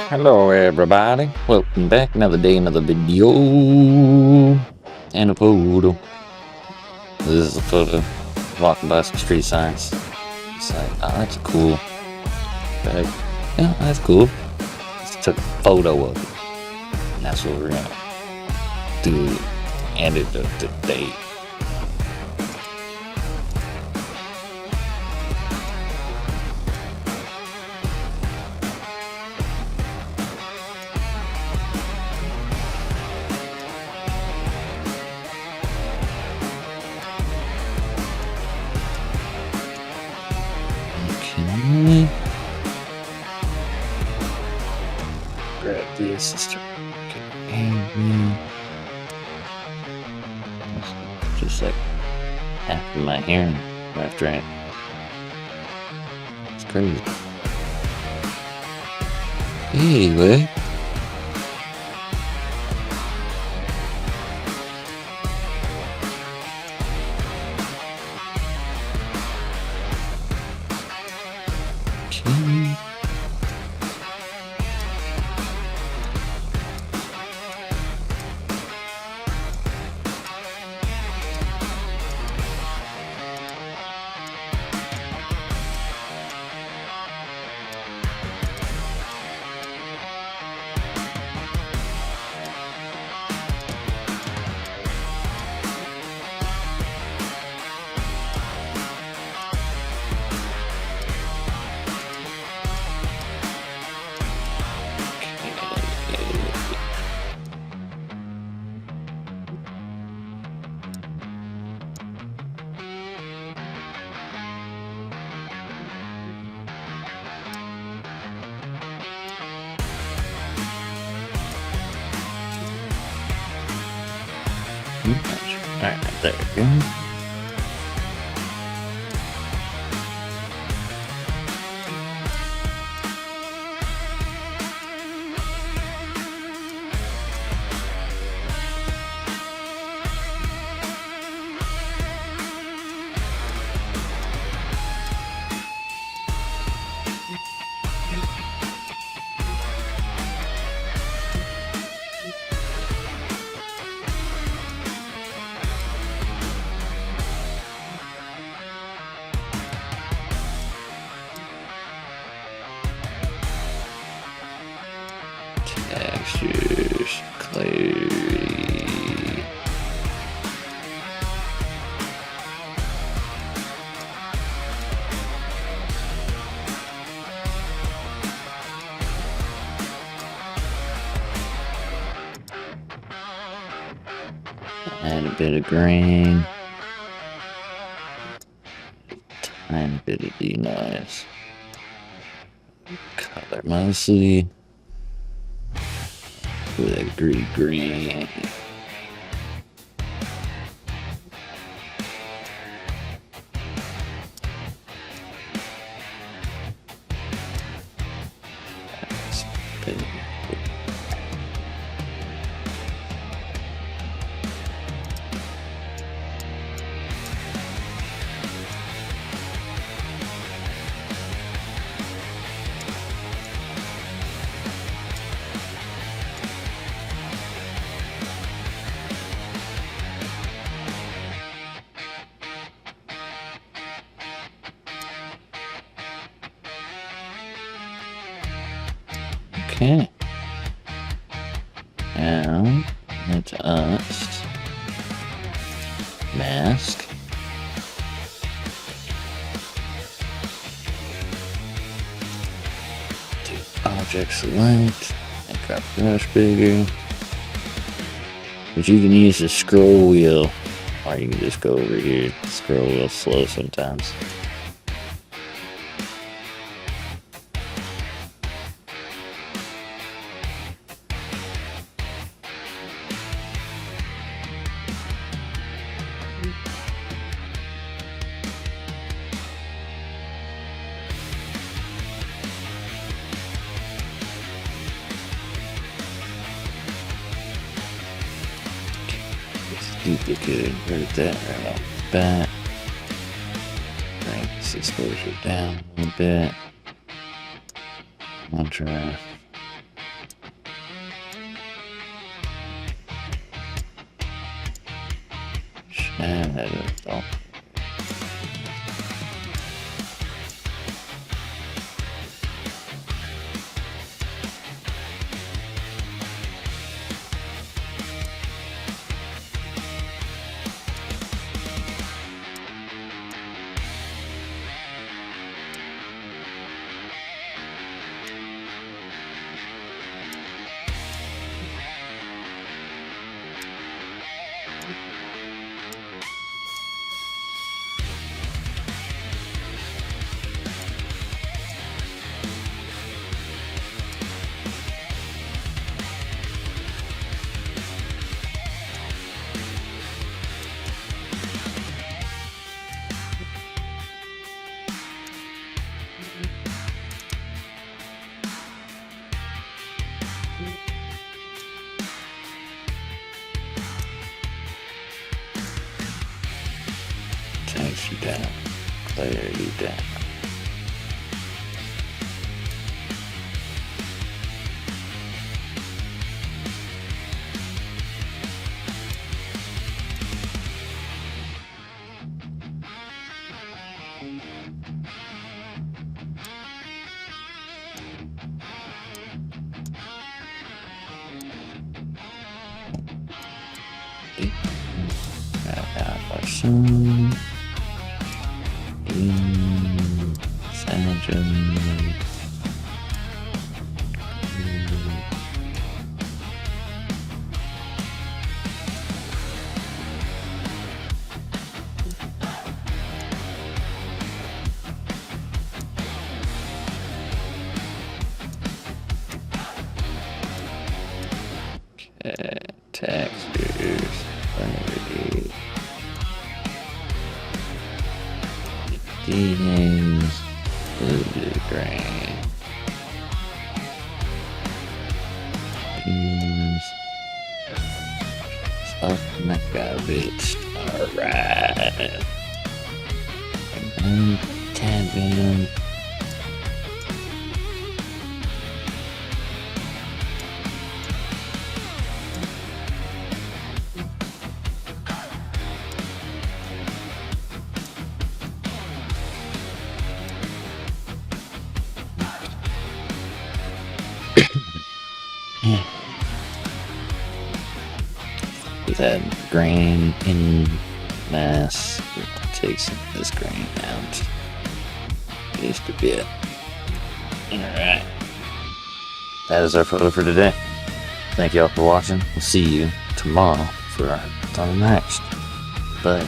Hello everybody, welcome back. Another day, another video, and a photo. This is a photo walking by some street signs. It's like, oh, that's cool. But, yeah, that's cool. Just took a photo of it. And that's what we're gonna do. End it of the day. Okay. Grab this, sister. Okay. Just like half of my hair left, right? It's crazy. Anyway. Okay. Alright, there we go. Textures, clarity. Add a bit of grain. Tiny bit of denoise. Color mostly. With a gritty green. Okay. Now, let us mask. Do object select. Make our brush bigger. But you can use the scroll wheel, or you can just go over here. The scroll wheel's slow sometimes. Duplicate, invert that right off the bat. Bring this exposure down a little bit. Contrast. Oh. Tension down, clarity down. Some textures, clarity, details, blue grain, stuff that garbage. Alright. Tabbing. That grain in mass, take some of this grain out just a bit. Alright, that is our photo for today. Thank y'all for watching. We'll see you tomorrow for our next. Bye.